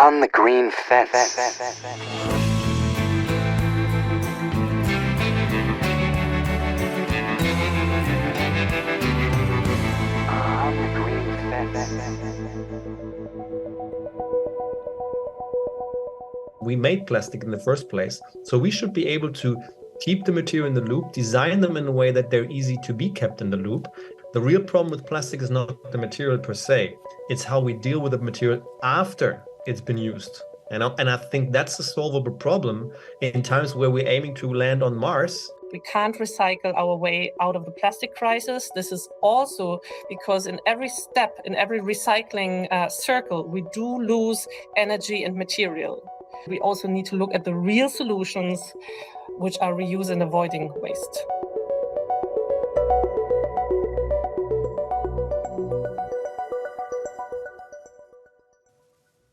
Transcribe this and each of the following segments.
On the green fence. We made plastic in the first place, so we should be able to keep the material in the loop, design them in a way that they're easy to be kept in the loop. The real problem with plastic is not the material per se, it's how we deal with the material after it's been used. And I think that's a solvable problem in times where we're aiming to land on Mars. We can't recycle our way out of the plastic crisis. This is also because in every step, in every recycling circle, we do lose energy and material. We also need to look at the real solutions, which are reuse and avoiding waste.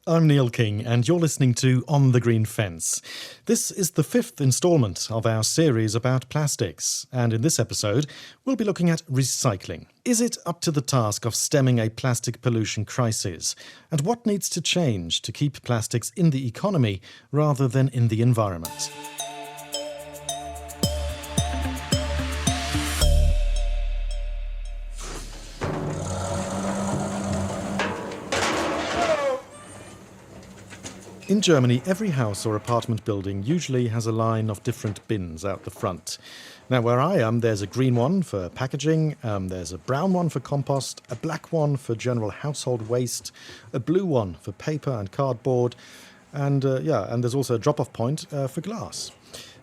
I'm Neil King, and you're listening to On the Green Fence. This is the 5th instalment of our series about plastics, and in this episode, we'll be looking at recycling. Is it up to the task of stemming a plastic pollution crisis? And what needs to change to keep plastics in the economy rather than in the environment? In Germany, every house or apartment building usually has a line of different bins out the front. Now, where I am, there's a green one for packaging, there's a brown one for compost, a black one for general household waste, a blue one for paper and cardboard, and there's also a drop-off point for glass.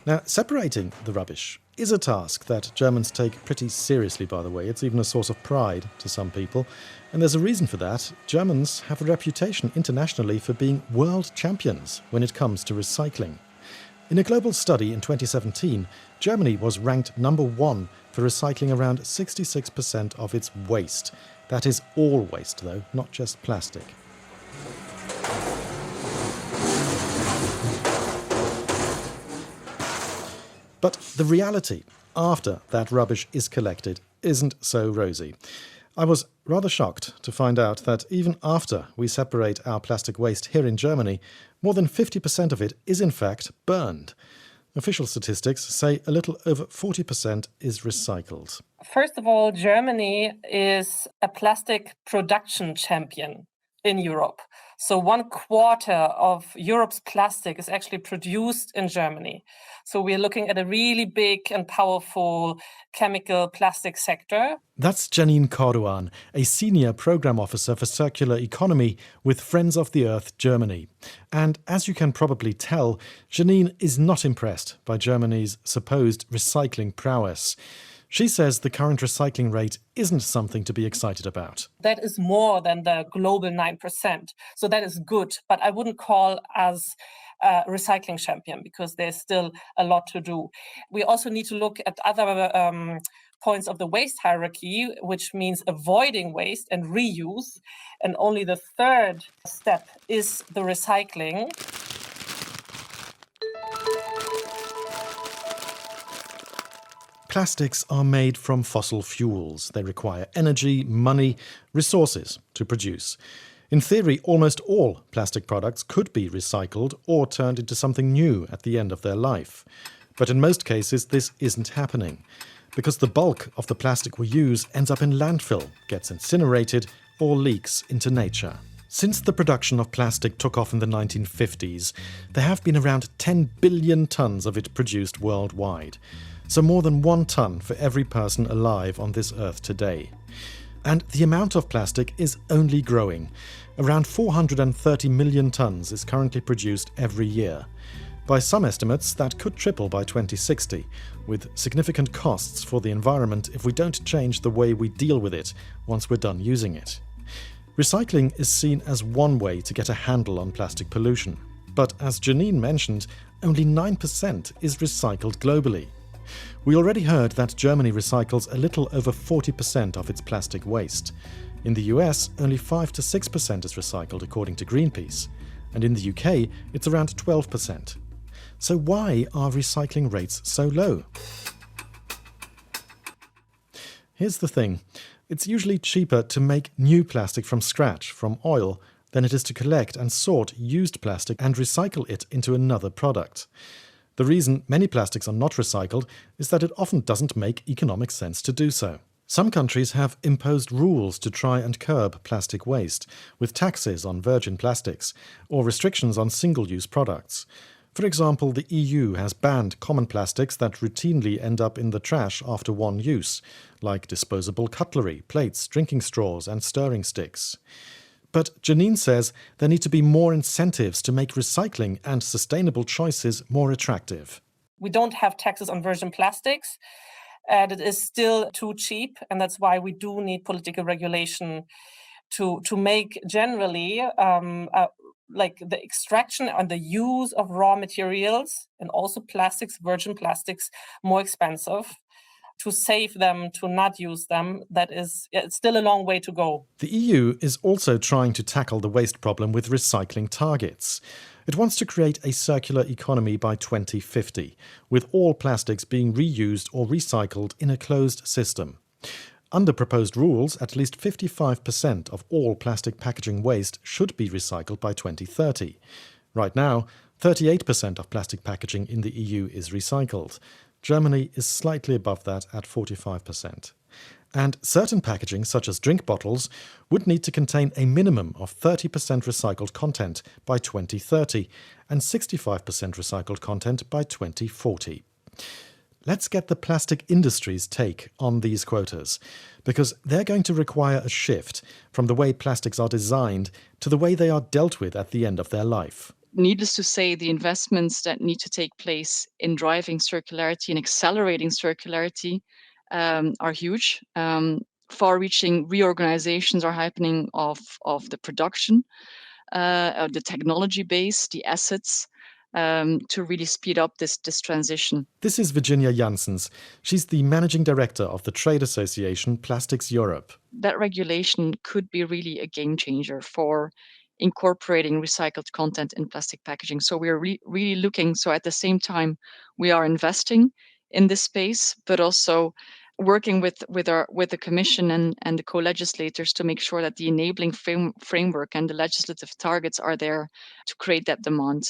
Now, separating the rubbish is a task that Germans take pretty seriously, by the way. It's even a source of pride to some people. And there's a reason for that. Germans have a reputation internationally for being world champions when it comes to recycling. In a global study in 2017, Germany was ranked number 1 for recycling around 66% of its waste. That is all waste, though, not just plastic. But the reality after that rubbish is collected isn't so rosy. I was rather shocked to find out that even after we separate our plastic waste here in Germany, more than 50% of it is in fact burned. Official statistics say a little over 40% is recycled. First of all, Germany is a plastic production champion in Europe. So 1/4 of Europe's plastic is actually produced in Germany. So we're looking at a really big and powerful chemical plastic sector. That's Janine Korduan, a senior program officer for circular economy with Friends of the Earth Germany. And as you can probably tell, Janine is not impressed by Germany's supposed recycling prowess. She says the current recycling rate isn't something to be excited about. That is more than the global 9%. So that is good, but I wouldn't call us a recycling champion because there's still a lot to do. We also need to look at other points of the waste hierarchy, which means avoiding waste and reuse. And only the third step is the recycling. Plastics are made from fossil fuels. They require energy, money, resources to produce. In theory, almost all plastic products could be recycled or turned into something new at the end of their life. But in most cases, this isn't happening, because the bulk of the plastic we use ends up in landfill, gets incinerated, or leaks into nature. Since the production of plastic took off in the 1950s, there have been around 10 billion tons of it produced worldwide. So more than 1 ton for every person alive on this earth today. And the amount of plastic is only growing. Around 430 million tons is currently produced every year. By some estimates, that could triple by 2060, with significant costs for the environment if we don't change the way we deal with it once we're done using it. Recycling is seen as one way to get a handle on plastic pollution. But as Janine mentioned, only 9% is recycled globally. We already heard that Germany recycles a little over 40% of its plastic waste. In the US, only 5 to 6% is recycled according to Greenpeace. And in the UK, it's around 12%. So why are recycling rates so low? Here's the thing. It's usually cheaper to make new plastic from scratch, from oil, than it is to collect and sort used plastic and recycle it into another product. The reason many plastics are not recycled is that it often doesn't make economic sense to do so. Some countries have imposed rules to try and curb plastic waste, with taxes on virgin plastics or restrictions on single-use products. For example, the EU has banned common plastics that routinely end up in the trash after one use, like disposable cutlery, plates, drinking straws, and stirring sticks. But Janine says there need to be more incentives to make recycling and sustainable choices more attractive. We don't have taxes on virgin plastics, and it is still too cheap, and that's why we do need political regulation to make generally like the extraction and the use of raw materials and also plastics, virgin plastics, more expensive. To save them, to not use them, it's still a long way to go. The EU is also trying to tackle the waste problem with recycling targets. It wants to create a circular economy by 2050, with all plastics being reused or recycled in a closed system. Under proposed rules, at least 55% of all plastic packaging waste should be recycled by 2030. Right now, 38% of plastic packaging in the EU is recycled. Germany is slightly above that at 45%. And certain packaging, such as drink bottles, would need to contain a minimum of 30% recycled content by 2030 and 65% recycled content by 2040. Let's get the plastic industry's take on these quotas, because they're going to require a shift from the way plastics are designed to the way they are dealt with at the end of their life. Needless to say, the investments that need to take place in driving circularity and accelerating circularity are huge. Far-reaching reorganizations are happening of the production, the technology base, the assets, to really speed up this transition. This is Virginia Janssens. She's the managing director of the trade association Plastics Europe. That regulation could be really a game changer for incorporating recycled content in plastic packaging. So we are really looking. So at the same time, we are investing in this space, but also working with the Commission and the co-legislators to make sure that the enabling framework and the legislative targets are there to create that demand.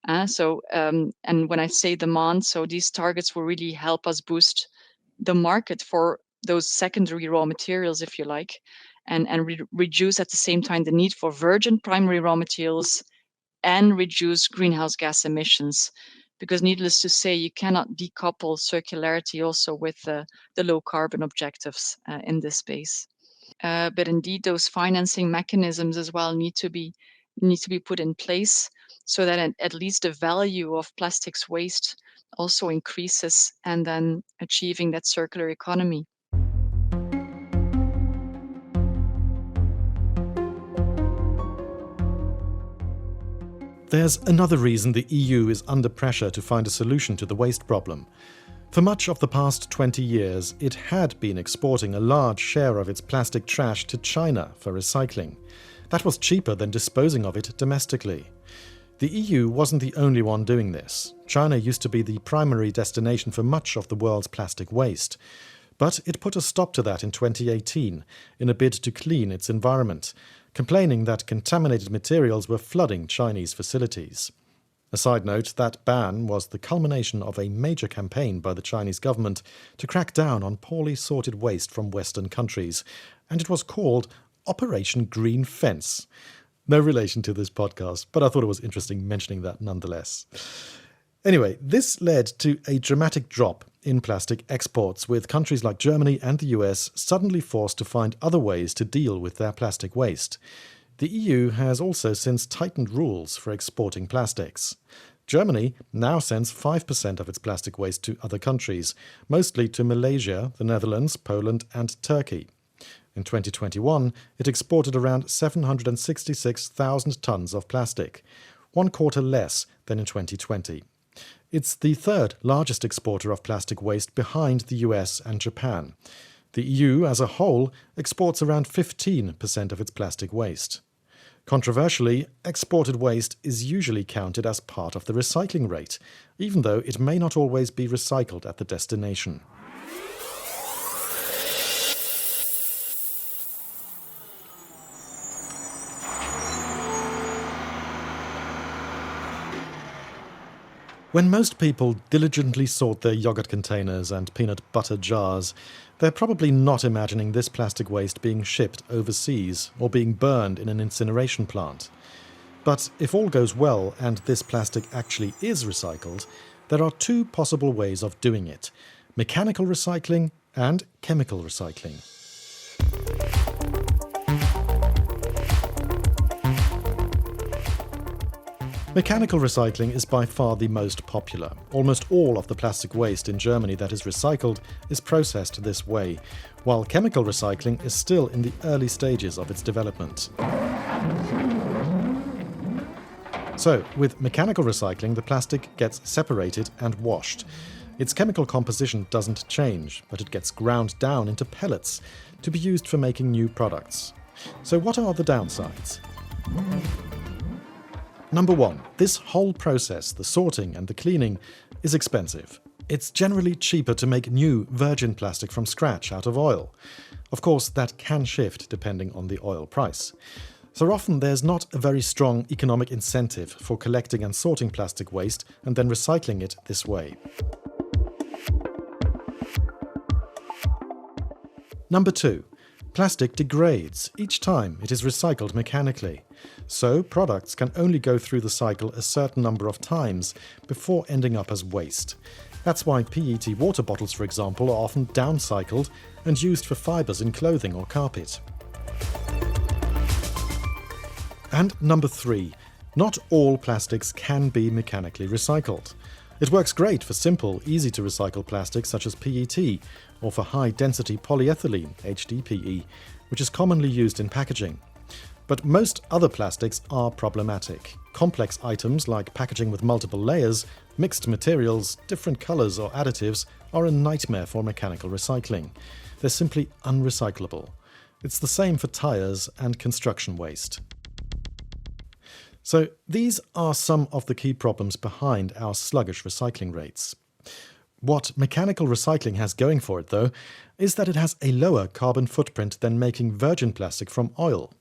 And when I say demand, so these targets will really help us boost the market for those secondary raw materials, if you like, and reduce at the same time the need for virgin primary raw materials and reduce greenhouse gas emissions. Because needless to say, you cannot decouple circularity also with the low carbon objectives in this space. But indeed, those financing mechanisms as well need to be put in place so that at least the value of plastics waste also increases, and then achieving that circular economy. There's another reason the EU is under pressure to find a solution to the waste problem. For much of the past 20 years, it had been exporting a large share of its plastic trash to China for recycling. That was cheaper than disposing of it domestically. The EU wasn't the only one doing this. China used to be the primary destination for much of the world's plastic waste. But it put a stop to that in 2018 in a bid to clean its environment, complaining that contaminated materials were flooding Chinese facilities. A side note, that ban was the culmination of a major campaign by the Chinese government to crack down on poorly sorted waste from Western countries, and it was called Operation Green Fence. No relation to this podcast, but I thought it was interesting mentioning that nonetheless. Anyway, this led to a dramatic drop in plastic exports, with countries like Germany and the US suddenly forced to find other ways to deal with their plastic waste. The EU has also since tightened rules for exporting plastics. Germany now sends 5% of its plastic waste to other countries, mostly to Malaysia, the Netherlands, Poland and Turkey. In 2021, it exported around 766,000 tons of plastic, 1/4 less than in 2020. It's the third largest exporter of plastic waste behind the US and Japan. The EU as a whole exports around 15% of its plastic waste. Controversially, exported waste is usually counted as part of the recycling rate, even though it may not always be recycled at the destination. When most people diligently sort their yogurt containers and peanut butter jars, they're probably not imagining this plastic waste being shipped overseas or being burned in an incineration plant. But if all goes well and this plastic actually is recycled, there are two possible ways of doing it: mechanical recycling and chemical recycling. Mechanical recycling is by far the most popular. Almost all of the plastic waste in Germany that is recycled is processed this way, while chemical recycling is still in the early stages of its development. So, with mechanical recycling, the plastic gets separated and washed. Its chemical composition doesn't change, but it gets ground down into pellets to be used for making new products. So what are the downsides? Number one, this whole process, the sorting and the cleaning, is expensive. It's generally cheaper to make new virgin plastic from scratch out of oil. Of course, that can shift depending on the oil price. So often there's not a very strong economic incentive for collecting and sorting plastic waste and then recycling it this way. Number two, plastic degrades each time it is recycled mechanically. So products can only go through the cycle a certain number of times before ending up as waste. That's why PET water bottles, for example, are often downcycled and used for fibers in clothing or carpet. And number three, not all plastics can be mechanically recycled. It works great for simple, easy-to-recycle plastics such as PET, or for high-density polyethylene, HDPE, which is commonly used in packaging. But most other plastics are problematic. Complex items like packaging with multiple layers, mixed materials, different colors or additives are a nightmare for mechanical recycling. They're simply unrecyclable. It's the same for tires and construction waste. So these are some of the key problems behind our sluggish recycling rates. What mechanical recycling has going for it, though, is that it has a lower carbon footprint than making virgin plastic from oil.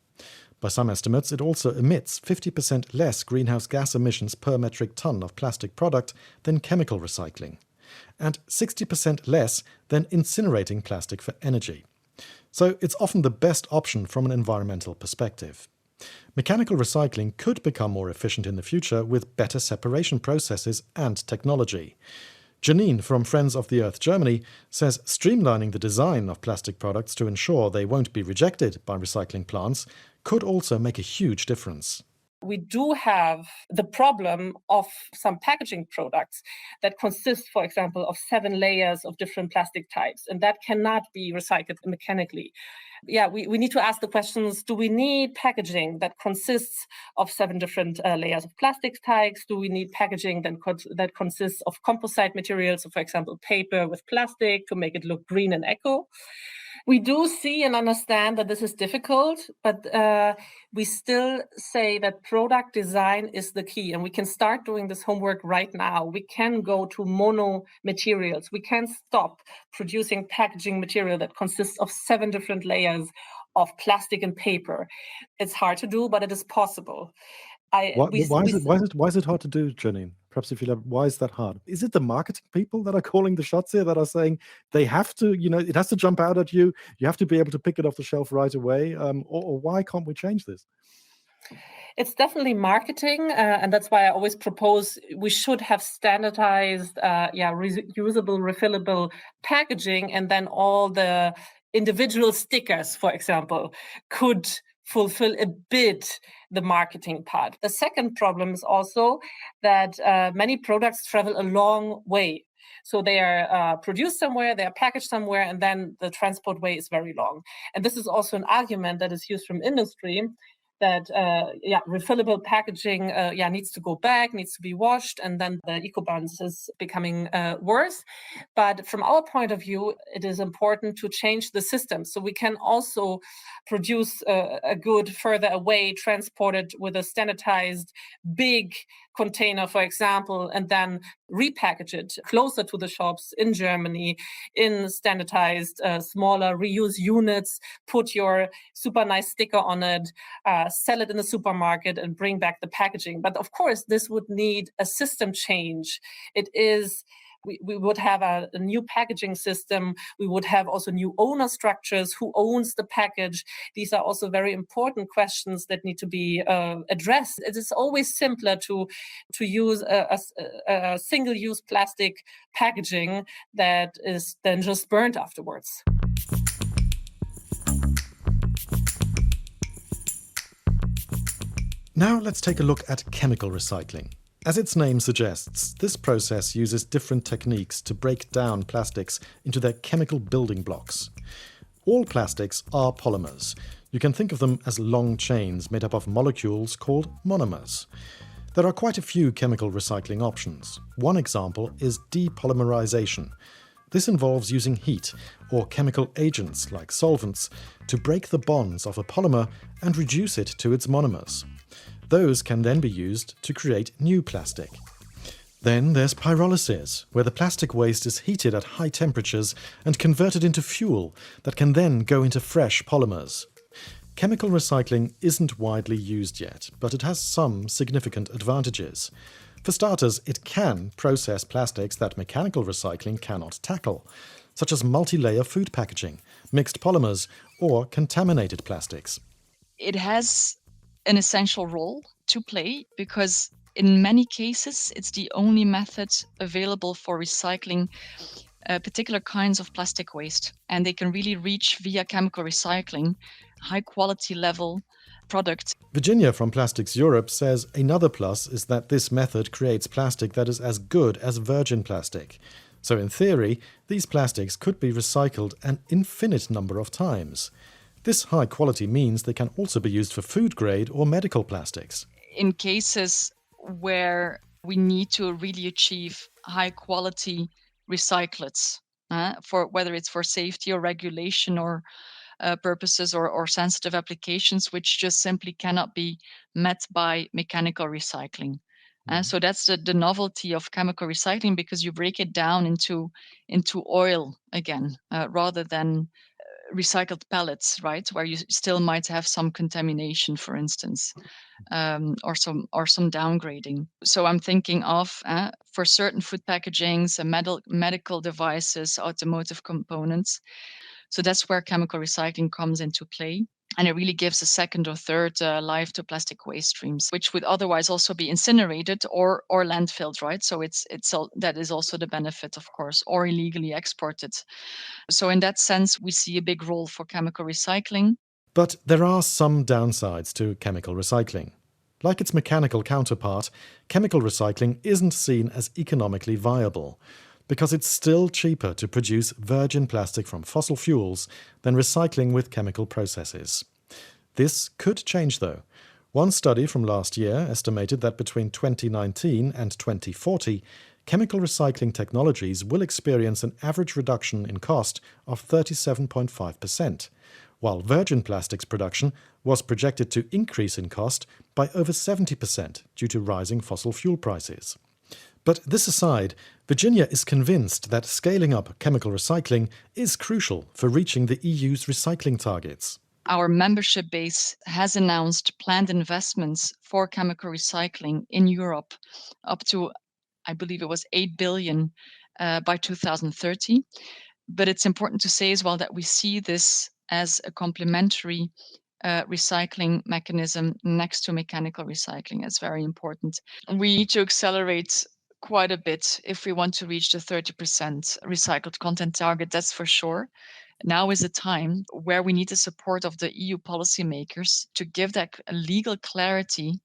By some estimates, it also emits 50% less greenhouse gas emissions per metric ton of plastic product than chemical recycling, and 60% less than incinerating plastic for energy. So it's often the best option from an environmental perspective. Mechanical recycling could become more efficient in the future with better separation processes and technology. Janine from Friends of the Earth Germany says streamlining the design of plastic products to ensure they won't be rejected by recycling plants could also make a huge difference. We do have the problem of some packaging products that consist, for example, of 7 layers of different plastic types, and that cannot be recycled mechanically. We need to ask the questions, do we need packaging that consists of 7 different layers of plastic types? Do we need packaging that consists of composite materials, so for example, paper with plastic to make it look green and eco? We do see and understand that this is difficult, but we still say that product design is the key, and we can start doing this homework right now. We can go to mono materials. We can stop producing packaging material that consists of 7 different layers of plastic and paper. It's hard to do, but it is possible. Why is it hard to do, Janine? Perhaps if you know, why is that hard? Is it the marketing people that are calling the shots here, that are saying they have to, it has to jump out at you, you have to be able to pick it off the shelf right away, or why can't we change this? It's definitely marketing, and that's why I always propose we should have standardized, reusable, refillable packaging, and then all the individual stickers, for example, could fulfill a bit the marketing part. The second problem is also that many products travel a long way. So they are produced somewhere, they are packaged somewhere, and then the transport way is very long. And this is also an argument that is used from industry, that refillable packaging needs to go back, needs to be washed, and then the eco-balance is becoming worse. But from our point of view, it is important to change the system. So we can also produce a good further away, transported with a standardized big container, for example, and then repackage it closer to the shops in Germany in standardized, smaller reuse units, put your super nice sticker on it, sell it in the supermarket and bring back the packaging. But of course, this would need a system change. We would have a new packaging system. We would have also new owner structures. Who owns the package? These are also very important questions that need to be addressed. It is always simpler to use a single-use plastic packaging that is then just burnt afterwards. Now let's take a look at chemical recycling. As its name suggests, this process uses different techniques to break down plastics into their chemical building blocks. All plastics are polymers. You can think of them as long chains made up of molecules called monomers. There are quite a few chemical recycling options. One example is depolymerization. This involves using heat or chemical agents like solvents to break the bonds of a polymer and reduce it to its monomers. Those can then be used to create new plastic. Then there's pyrolysis, where the plastic waste is heated at high temperatures and converted into fuel that can then go into fresh polymers. Chemical recycling isn't widely used yet, but it has some significant advantages. For starters, it can process plastics that mechanical recycling cannot tackle, such as multi-layer food packaging, mixed polymers, or contaminated plastics. It has an essential role to play because in many cases it's the only method available for recycling particular kinds of plastic waste, and they can really reach via chemical recycling high quality level products. Virginia from Plastics Europe says another plus is that this method creates plastic that is as good as virgin plastic. So in theory, these plastics could be recycled an infinite number of times. This high quality means they can also be used for food grade or medical plastics. In cases where we need to really achieve high quality recyclates, for whether it's for safety or regulation or purposes or sensitive applications, which just simply cannot be met by mechanical recycling. So that's the novelty of chemical recycling, because you break it down into oil again, rather than recycled pellets, right, where you still might have some contamination, for instance, or some downgrading. So I'm thinking of for certain food packagings, medical devices, automotive components. So that's where chemical recycling comes into play. And it really gives a second or third life to plastic waste streams, which would otherwise also be incinerated or landfilled, right? So that is also the benefit, of course, or illegally exported. So in that sense, we see a big role for chemical recycling. But there are some downsides to chemical recycling. Like its mechanical counterpart, chemical recycling isn't seen as economically viable, because it's still cheaper to produce virgin plastic from fossil fuels than recycling with chemical processes. This could change, though. One study from last year estimated that between 2019 and 2040, chemical recycling technologies will experience an average reduction in cost of 37.5%, while virgin plastics production was projected to increase in cost by over 70% due to rising fossil fuel prices. But this aside, Virginia is convinced that scaling up chemical recycling is crucial for reaching the EU's recycling targets. Our membership base has announced planned investments for chemical recycling in Europe up to, I believe it was 8 billion by 2030. But it's important to say as well that we see this as a complementary recycling mechanism next to mechanical recycling. It's very important. We need to accelerate quite a bit if we want to reach the 30% recycled content target, that's for sure. Now is a time where we need the support of the EU policymakers to give that legal clarity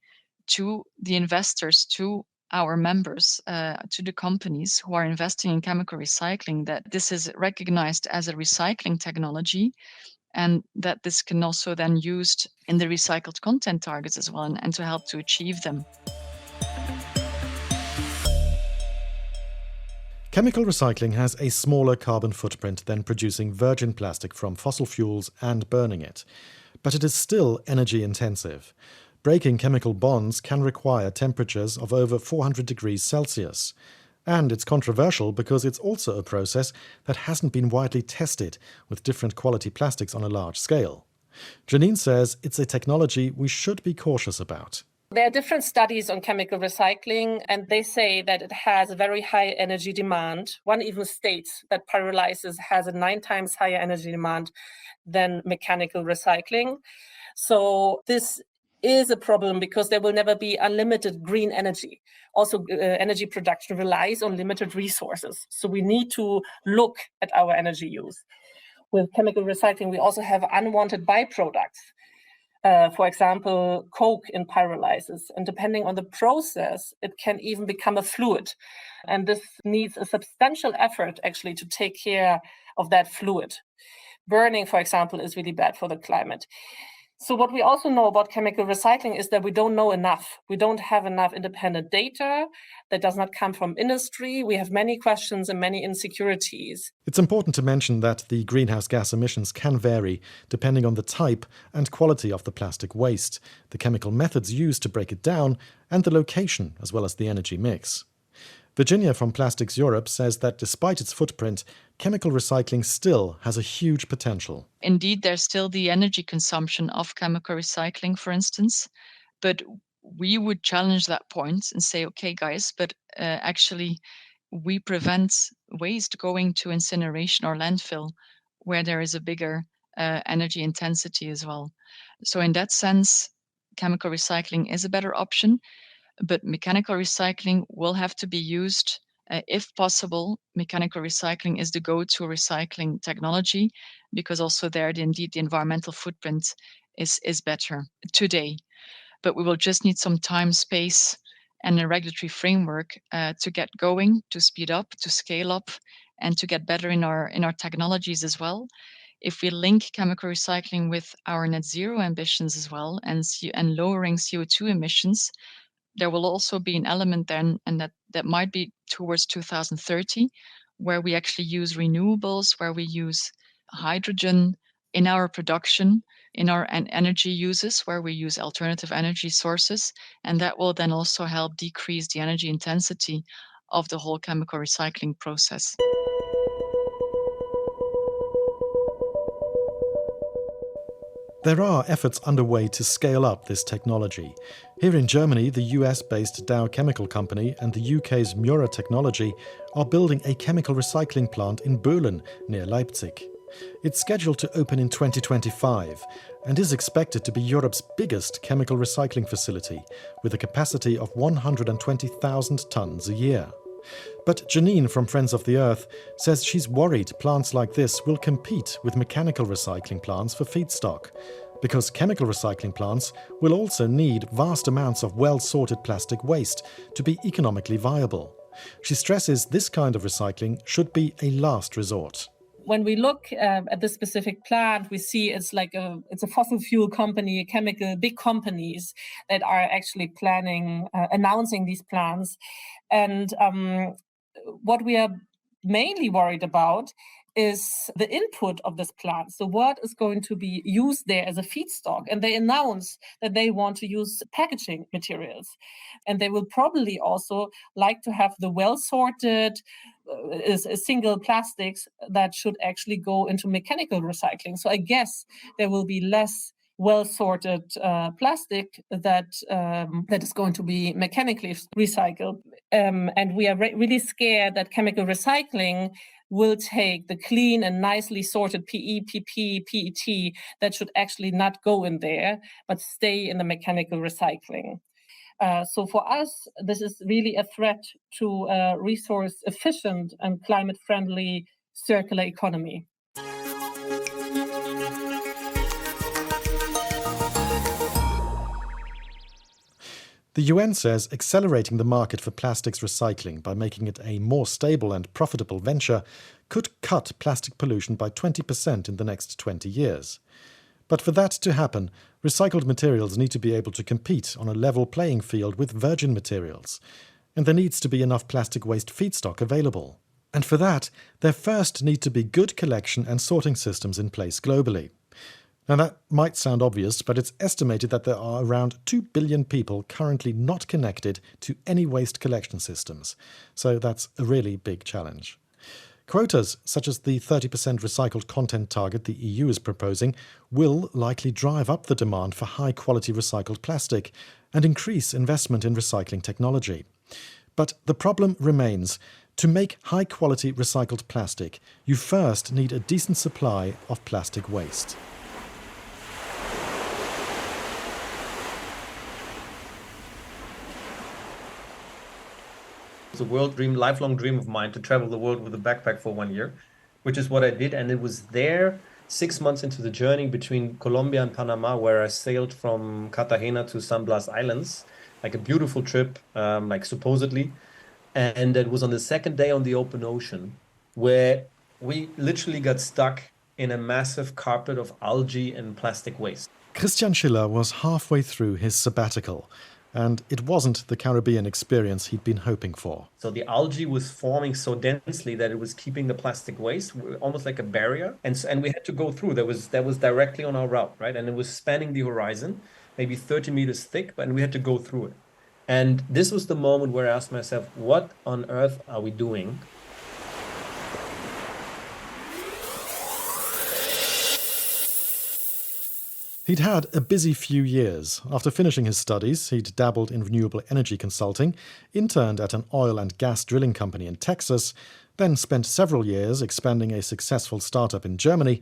to the investors, to our members, to the companies who are investing in chemical recycling, that this is recognized as a recycling technology and that this can also then used in the recycled content targets as well, and to help to achieve them. Chemical recycling has a smaller carbon footprint than producing virgin plastic from fossil fuels and burning it, but it is still energy intensive. Breaking chemical bonds can require temperatures of over 400 degrees Celsius. And it's controversial because it's also a process that hasn't been widely tested with different quality plastics on a large scale. Janine says it's a technology we should be cautious about. There are different studies on chemical recycling, and they say that it has a very high energy demand. One even states that pyrolysis has a 9 times higher energy demand than mechanical recycling. So this is a problem because there will never be unlimited green energy. Also, energy production relies on limited resources. So we need to look at our energy use. With chemical recycling, we also have unwanted byproducts. For example, coke in pyrolysis. And depending on the process, it can even become a fluid. And this needs a substantial effort actually to take care of that fluid. Burning, for example, is really bad for the climate. So what we also know about chemical recycling is that we don't know enough. We don't have enough independent data that does not come from industry. We have many questions and many insecurities. It's important to mention that the greenhouse gas emissions can vary depending on the type and quality of the plastic waste, the chemical methods used to break it down, and the location, as well as the energy mix. Virginia from Plastics Europe says that despite its footprint, chemical recycling still has a huge potential. Indeed, there's still the energy consumption of chemical recycling, for instance, but we would challenge that point and say, okay, guys, but actually we prevent waste going to incineration or landfill, where there is a bigger energy intensity as well. So in that sense, chemical recycling is a better option. But mechanical recycling will have to be used. If possible, mechanical recycling is the go-to recycling technology because also there, indeed, the environmental footprint is better today. But we will just need some time, space, and a regulatory framework to get going, to speed up, to scale up, and to get better in our technologies as well. If we link chemical recycling with our net zero ambitions as well and lowering CO2 emissions, there will also be an element then, and that might be towards 2030, where we actually use renewables, where we use hydrogen in our production, in our energy uses, where we use alternative energy sources, and that will then also help decrease the energy intensity of the whole chemical recycling process. There are efforts underway to scale up this technology. Here in Germany, the US-based Dow Chemical Company and the UK's Mura Technology are building a chemical recycling plant in Böhlen, near Leipzig. It's scheduled to open in 2025 and is expected to be Europe's biggest chemical recycling facility, with a capacity of 120,000 tons a year. But Janine from Friends of the Earth says she's worried plants like this will compete with mechanical recycling plants for feedstock, because chemical recycling plants will also need vast amounts of well-sorted plastic waste to be economically viable. She stresses this kind of recycling should be a last resort. When we look at this specific plant, we see it's a fossil fuel company, big companies that are actually planning, announcing these plans. And what we are mainly worried about is the input of this plant. So what is going to be used there as a feedstock? And they announce that they want to use packaging materials. And they will probably also like to have the well-sorted single plastics that should actually go into mechanical recycling. So I guess there will be less well-sorted plastic that is going to be mechanically recycled. And we are really scared that chemical recycling will take the clean and nicely sorted PE, PP, PET that should actually not go in there, but stay in the mechanical recycling. So for us, this is really a threat to a resource-efficient and climate-friendly circular economy. The UN says accelerating the market for plastics recycling by making it a more stable and profitable venture could cut plastic pollution by 20% in the next 20 years. But for that to happen, recycled materials need to be able to compete on a level playing field with virgin materials. And there needs to be enough plastic waste feedstock available. And for that, there first need to be good collection and sorting systems in place globally. Now, that might sound obvious, but it's estimated that there are around 2 billion people currently not connected to any waste collection systems. So that's a really big challenge. Quotas, such as the 30% recycled content target the EU is proposing, will likely drive up the demand for high-quality recycled plastic and increase investment in recycling technology. But the problem remains. To make high-quality recycled plastic, you first need a decent supply of plastic waste. It's a lifelong dream of mine to travel the world with a backpack for 1 year, which is what I did. And it was there 6 months into the journey between Colombia and Panama, where I sailed from Cartagena to San Blas Islands, like a beautiful trip, like supposedly. And it was on the second day on the open ocean where we literally got stuck in a massive carpet of algae and plastic waste. Christian Schiller was halfway through his sabbatical, and it wasn't the Caribbean experience he'd been hoping for. So the algae was forming so densely that it was keeping the plastic waste almost like a barrier. And we had to go through. That was directly on our route, right? And it was spanning the horizon, maybe 30 meters thick, and we had to go through it. And this was the moment where I asked myself, what on earth are we doing? He'd had a busy few years. After finishing his studies, he'd dabbled in renewable energy consulting, interned at an oil and gas drilling company in Texas, then spent several years expanding a successful startup in Germany.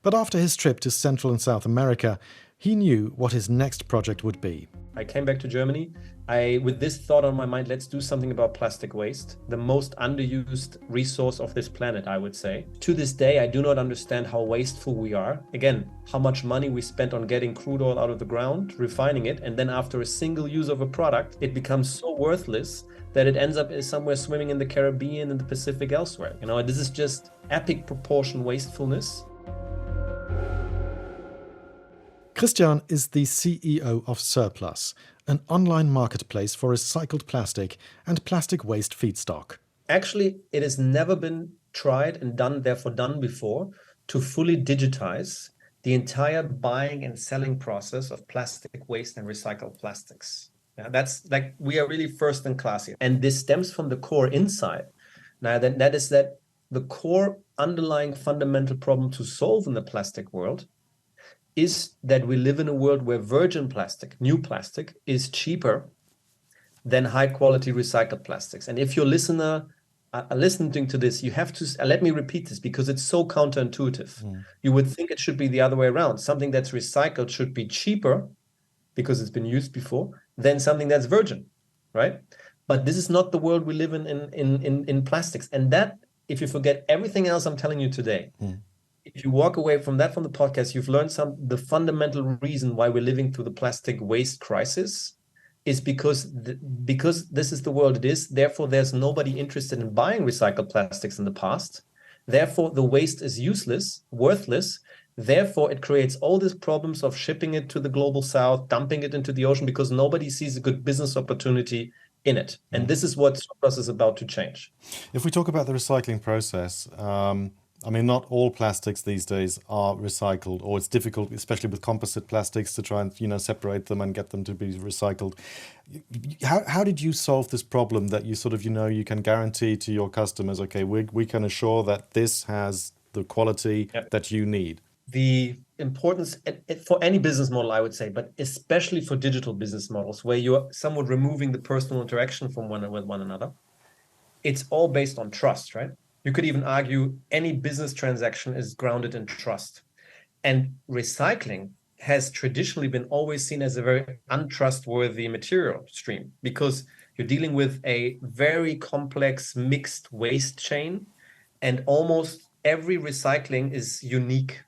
But after his trip to Central and South America, he knew what his next project would be. I came back to Germany. With this thought on my mind, let's do something about plastic waste, the most underused resource of this planet, I would say. To this day, I do not understand how wasteful we are. Again, how much money we spent on getting crude oil out of the ground, refining it, and then after a single use of a product, it becomes so worthless that it ends up somewhere swimming in the Caribbean and the Pacific elsewhere. This is just epic proportion wastefulness. Christian is the CEO of Surplus, an online marketplace for recycled plastic and plastic waste feedstock. Actually, it has never been tried and therefore done before to fully digitize the entire buying and selling process of plastic waste and recycled plastics. That's like, we are really first in class here. And this stems from the core insight. Now, that is that the core underlying fundamental problem to solve in the plastic world is that we live in a world where virgin plastic, new plastic, is cheaper than high quality recycled plastics. And if your listener are listening to this, you have to, let me repeat this because it's so counterintuitive. You would think it should be the other way around. Something that's recycled should be cheaper because it's been used before than something that's virgin, right? But this is not the world we live in plastics. And that, if you forget everything else I'm telling you today, if you walk away from the podcast, you've learned the fundamental reason why we're living through the plastic waste crisis is because this is the world it is. Therefore, there's nobody interested in buying recycled plastics in the past. Therefore, the waste is useless, worthless. Therefore, it creates all these problems of shipping it to the global south, dumping it into the ocean because nobody sees a good business opportunity in it. And this is what Surplus is about to change. If we talk about the recycling process, not all plastics these days are recycled, or it's difficult, especially with composite plastics, to try and separate them and get them to be recycled. How did you solve this problem that you you can guarantee to your customers, okay, we can assure that this has the quality that you need? The importance for any business model, I would say, but especially for digital business models where you're somewhat removing the personal interaction from with one another, it's all based on trust, right? You could even argue any business transaction is grounded in trust. And recycling has traditionally been always seen as a very untrustworthy material stream because you're dealing with a very complex mixed waste chain, and almost every recycling is unique.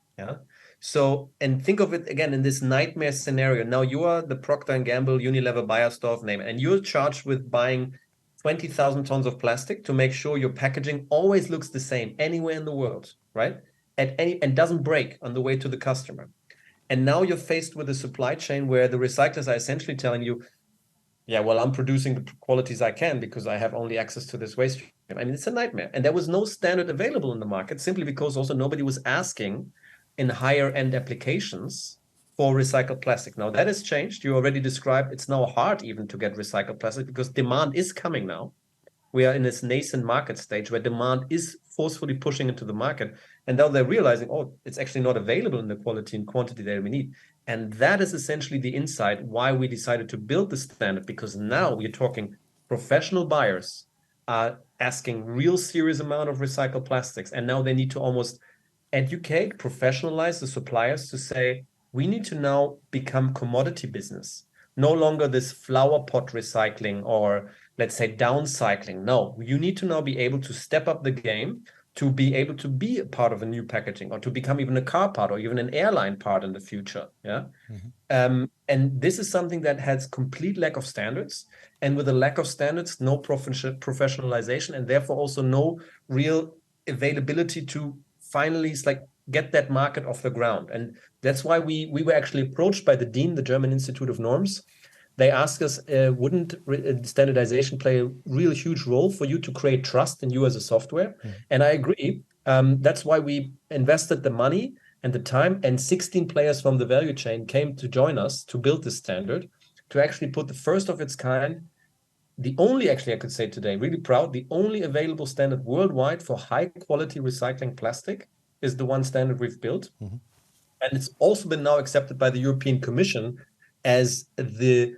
So, and think of it again in this nightmare scenario. Now you are the Procter & Gamble, Unilever, Beiersdorf name, and you're charged with buying 20,000 tons of plastic to make sure your packaging always looks the same anywhere in the world, right? And doesn't break on the way to the customer. And now you're faced with a supply chain where the recyclers are essentially telling you, I'm producing the qualities I can because I have only access to this waste stream. It's a nightmare. And there was no standard available in the market simply because also nobody was asking in higher end applications for recycled plastic. Now that has changed. You already described it's now hard even to get recycled plastic because demand is coming now. We are in this nascent market stage where demand is forcefully pushing into the market. And now they're realizing, oh, it's actually not available in the quality and quantity that we need. And that is essentially the insight why we decided to build the standard, because now we're talking professional buyers are asking real serious amount of recycled plastics. And now they need to almost educate, professionalize the suppliers to say, we need to now become commodity business. No longer this flower pot recycling or let's say downcycling. No, you need to now be able to step up the game to be able to be a part of a new packaging or to become even a car part or even an airline part in the future. Yeah. And this is something that has complete lack of standards. And with a lack of standards, no professionalization, and therefore also no real availability to finally get that market off the ground. And that's why we were actually approached by the DIN, the German Institute of Norms. They asked us, wouldn't standardization play a real huge role for you to create trust in you as a software? And I agree. That's why we invested the money and the time, and 16 players from the value chain came to join us to build this standard, to actually put the first of its kind, the only, actually I could say today, really proud, the only available standard worldwide for high quality recycling plastic is the one standard we've built. And it's also been now accepted by the European Commission as the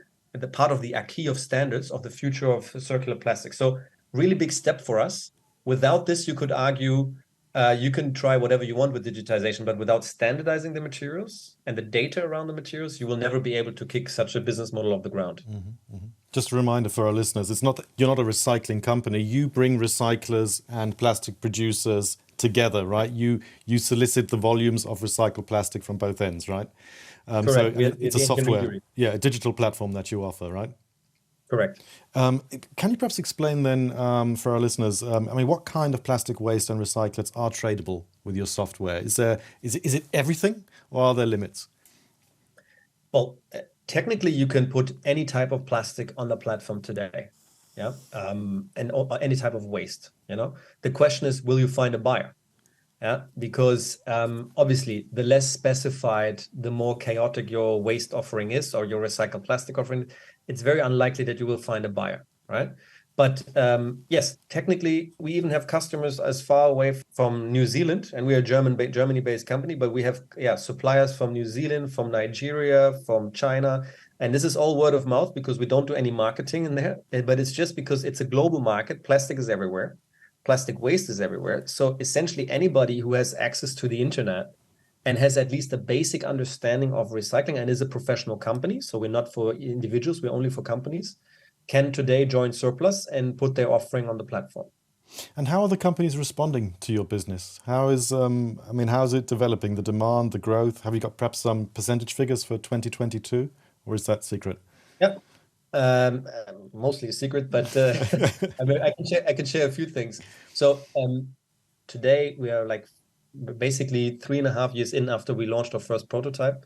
part of the acquis of standards of the future of circular plastic. So really big step for us. Without this, you could argue you can try whatever you want with digitization, but without standardizing the materials and the data around the materials, you will never be able to kick such a business model off the ground. Just a reminder for our listeners, you're not a recycling company. You bring recyclers and plastic producers together, right? You solicit the volumes of recycled plastic from both ends, right? Correct. So it's a software, a digital platform that you offer, right? Correct. Can you perhaps explain then for our listeners, what kind of plastic waste and recyclates are tradable with your software? Is it everything, or are there limits? Well, technically, you can put any type of plastic on the platform today, and any type of waste. The question is, will you find a buyer? Yeah, because obviously, the less specified, the more chaotic your waste offering is, or your recycled plastic offering, it's very unlikely that you will find a buyer, right? But yes, technically, we even have customers as far away from New Zealand, and we are a Germany-based company, but we have suppliers from New Zealand, from Nigeria, from China, and this is all word of mouth because we don't do any marketing in there. But it's just because it's a global market. Plastic is everywhere. Plastic waste is everywhere. So essentially, anybody who has access to the internet and has at least a basic understanding of recycling and is a professional company, so we're not for individuals, we're only for companies, can today join Surplus and put their offering on the platform. And how are the companies responding to your business? How is it developing, the demand, the growth? Have you got perhaps some percentage figures for 2022, or is that secret? Yep. Mostly a secret, but I can share a few things. So today we are basically 3.5 years in after we launched our first prototype,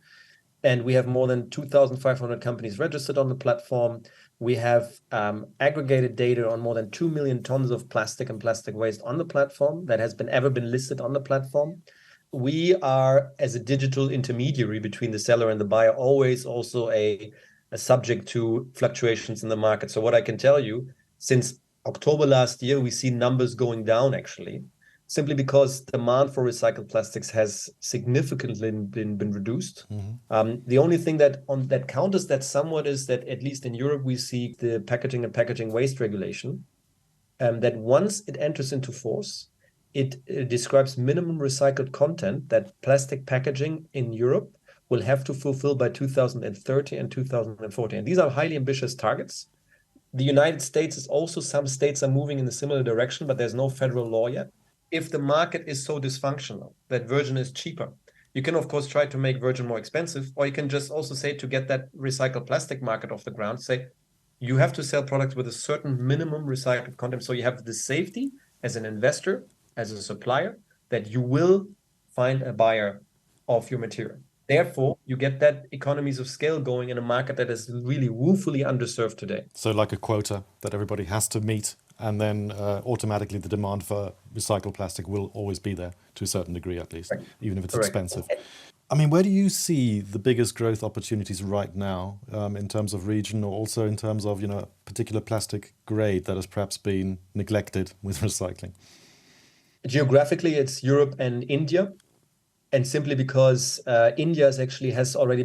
and we have more than 2,500 companies registered on the platform. We have aggregated data on more than 2 million tons of plastic and plastic waste on the platform that has ever been listed on the platform. We are, as a digital intermediary between the seller and the buyer, always also a subject to fluctuations in the market. So what I can tell you, since October last year, we see numbers going down actually, simply because demand for recycled plastics has significantly been reduced. The only thing that counters that somewhat is that, at least in Europe, we see the packaging and packaging waste regulation, that once it enters into force, it describes minimum recycled content that plastic packaging in Europe will have to fulfill by 2030 and 2040. And these are highly ambitious targets. The United States is also, some states are moving in a similar direction, but there's no federal law yet. If the market is so dysfunctional that virgin is cheaper, you can, of course, try to make virgin more expensive, or you can just also say, to get that recycled plastic market off the ground, say, you have to sell products with a certain minimum recycled content. So you have the safety as an investor, as a supplier, that you will find a buyer of your material. Therefore, you get that economies of scale going in a market that is really woefully underserved today. So like a quota that everybody has to meet and then automatically the demand for recycled plastic will always be there to a certain degree, at least, even if it's expensive. I mean, where do you see the biggest growth opportunities right now in terms of region, or also in terms of, a particular plastic grade that has perhaps been neglected with recycling? Geographically, it's Europe and India. And simply because India has already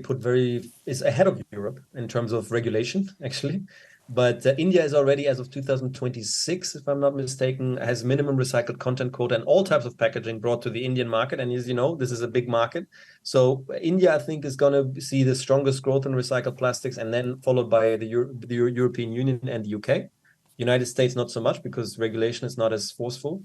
is ahead of Europe in terms of regulation, actually. But India is already, as of 2026, if I'm not mistaken, has minimum recycled content quota and all types of packaging brought to the Indian market. And as you know, this is a big market. So India, I think, is going to see the strongest growth in recycled plastics, and then followed by the European Union and the UK. United States, not so much, because regulation is not as forceful.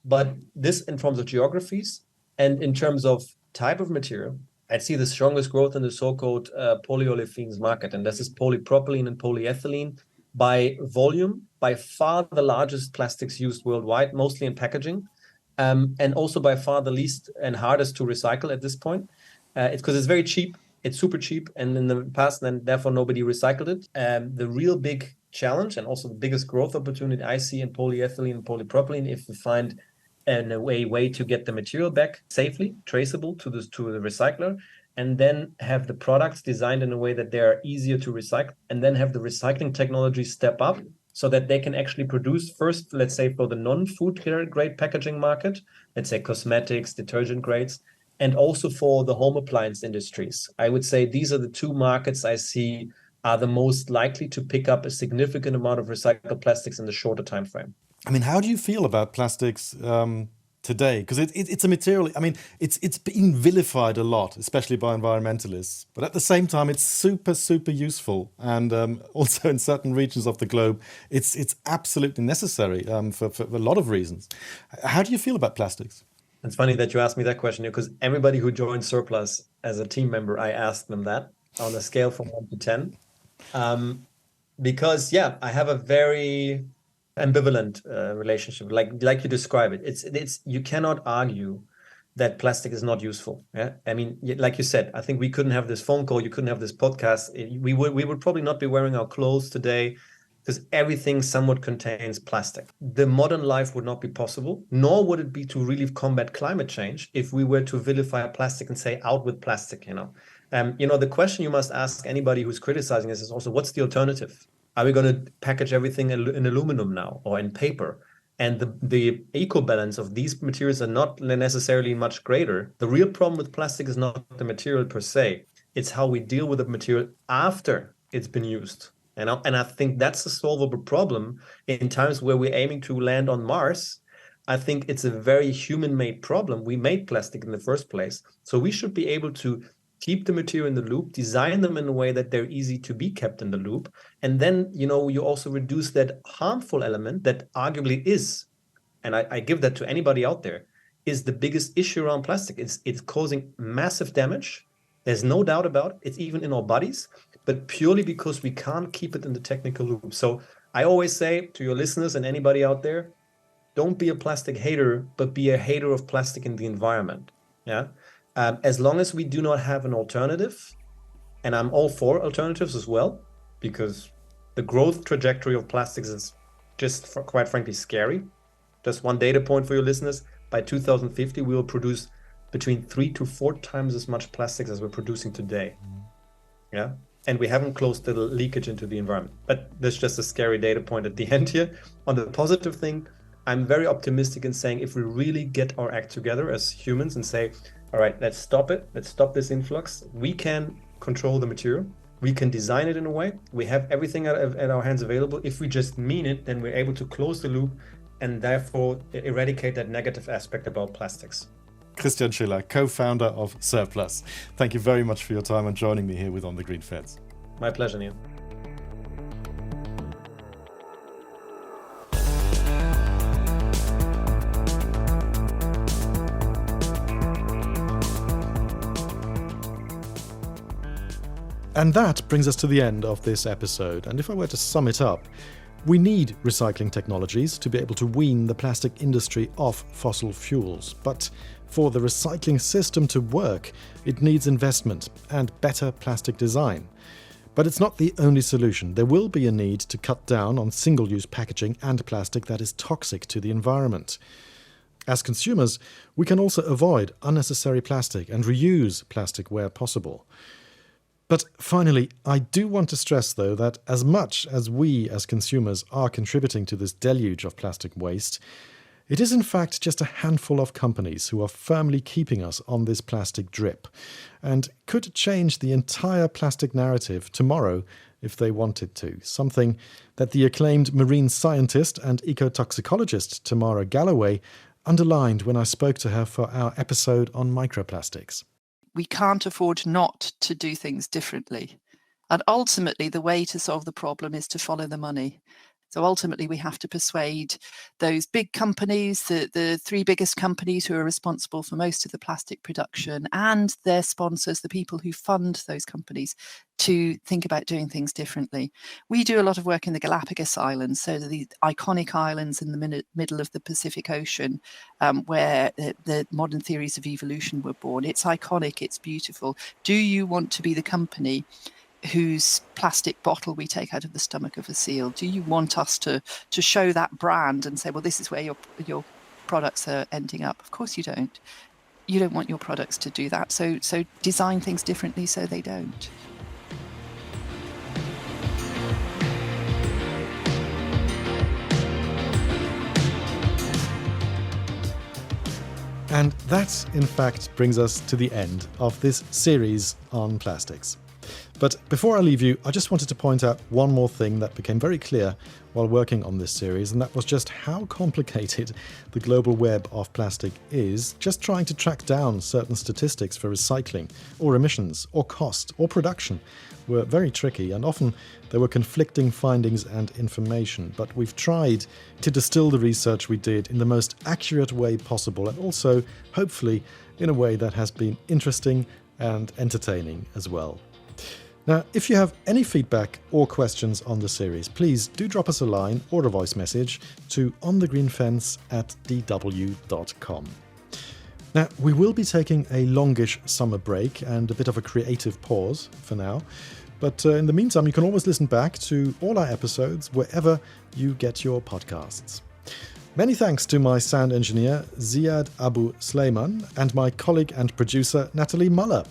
But this in terms of geographies and in terms of type of material, I'd see the strongest growth in the so-called polyolefins market. And this is polypropylene and polyethylene. By volume, by far the largest plastics used worldwide, mostly in packaging, and also by far the least and hardest to recycle at this point. It's because it's very cheap. It's super cheap. And in the past, then therefore nobody recycled it. The real big challenge and also the biggest growth opportunity I see in polyethylene and polypropylene, if we find a way to get the material back safely, traceable to the recycler, and then have the products designed in a way that they are easier to recycle, and then have the recycling technology step up so that they can actually produce first, let's say, for the non-food grade packaging market, let's say cosmetics, detergent grades, and also for the home appliance industries. I would say these are the two markets I see are the most likely to pick up a significant amount of recycled plastics in the shorter time frame. I mean, how do you feel about plastics today? Because it's a material, I mean, it's been vilified a lot, especially by environmentalists. But at the same time, it's super, super useful. And also in certain regions of the globe, it's absolutely necessary for a lot of reasons. How do you feel about plastics? It's funny that you asked me that question, because everybody who joined Surplus as a team member, I asked them that on a scale from 1 to 10. Because, I have a very ambivalent relationship, like you describe it. It's you cannot argue that plastic is not useful. Yeah, I mean, like you said, I think we couldn't have this phone call, you couldn't have this podcast. We would probably not be wearing our clothes today, because everything somewhat contains plastic. The modern life would not be possible, nor would it be to really combat climate change if we were to vilify plastic and say out with plastic. The question you must ask anybody who's criticizing this is also, what's the alternative? Are we going to package everything in aluminum now or in paper? And the eco-balance of these materials are not necessarily much greater. The real problem with plastic is not the material per se. It's how we deal with the material after it's been used. And I think that's a solvable problem in times where we're aiming to land on Mars. I think it's a very human-made problem. We made plastic in the first place. So we should be able to keep the material in the loop, design them in a way that they're easy to be kept in the loop. And then, you also reduce that harmful element that arguably is, and I give that to anybody out there, is the biggest issue around plastic. It's causing massive damage. There's no doubt about it. It's even in our bodies, but purely because we can't keep it in the technical loop. So I always say to your listeners and anybody out there, don't be a plastic hater, but be a hater of plastic in the environment. Yeah. As long as we do not have an alternative, and I'm all for alternatives as well, because the growth trajectory of plastics is just quite frankly scary. Just one data point for your listeners: by 2050, we will produce between 3 to 4 times as much plastics as we're producing today. Yeah, and we haven't closed the leakage into the environment. But there's just a scary data point at the end here. On the positive thing, I'm very optimistic in saying if we really get our act together as humans and say, all right, let's stop it. Let's stop this influx. We can control the material. We can design it in a way. We have everything at our hands available. If we just mean it, then we're able to close the loop and therefore eradicate that negative aspect about plastics. Christian Schiller, co-founder of Surplus. Thank you very much for your time and joining me here with On the Green Fence. My pleasure, Neil. And that brings us to the end of this episode. And if I were to sum it up, we need recycling technologies to be able to wean the plastic industry off fossil fuels. But for the recycling system to work, it needs investment and better plastic design. But it's not the only solution. There will be a need to cut down on single-use packaging and plastic that is toxic to the environment. As consumers, we can also avoid unnecessary plastic and reuse plastic where possible. But finally, I do want to stress, though, that as much as we as consumers are contributing to this deluge of plastic waste, it is in fact just a handful of companies who are firmly keeping us on this plastic drip and could change the entire plastic narrative tomorrow if they wanted to, something that the acclaimed marine scientist and ecotoxicologist Tamara Galloway underlined when I spoke to her for our episode on microplastics. We can't afford not to do things differently. And ultimately, the way to solve the problem is to follow the money. So ultimately, we have to persuade those big companies, the three biggest companies who are responsible for most of the plastic production, and their sponsors, the people who fund those companies, to think about doing things differently. We do a lot of work in the Galapagos Islands, so the iconic islands in the middle of the Pacific Ocean, where the modern theories of evolution were born. It's iconic, it's beautiful. Do you want to be the company whose plastic bottle we take out of the stomach of a seal? Do you want us to show that brand and say, well, this is where your products are ending up? Of course you don't. You don't want your products to do that. So design things differently so they don't. And that, in fact, brings us to the end of this series on plastics. But before I leave you, I just wanted to point out one more thing that became very clear while working on this series, and that was just how complicated the global web of plastic is, just trying to track down certain statistics for recycling, or emissions, or cost, or production were very tricky, and often there were conflicting findings and information. But we've tried to distill the research we did in the most accurate way possible, and also, hopefully, in a way that has been interesting and entertaining as well. Now, if you have any feedback or questions on the series, please do drop us a line or a voice message to onthegreenfence@dw.com. Now, we will be taking a longish summer break and a bit of a creative pause for now, but in the meantime, you can always listen back to all our episodes wherever you get your podcasts. Many thanks to my sound engineer, Ziad Abu Sleiman, and my colleague and producer, Natalie Muller.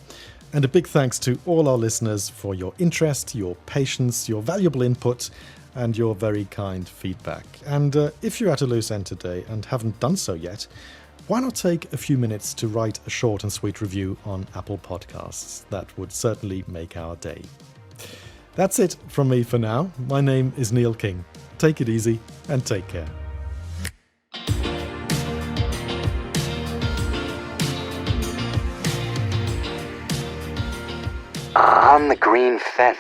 And a big thanks to all our listeners for your interest, your patience, your valuable input, and your very kind feedback. And if you're at a loose end today and haven't done so yet, why not take a few minutes to write a short and sweet review on Apple Podcasts? That would certainly make our day. That's it from me for now. My name is Neil King. Take it easy and take care. On the Green Fence.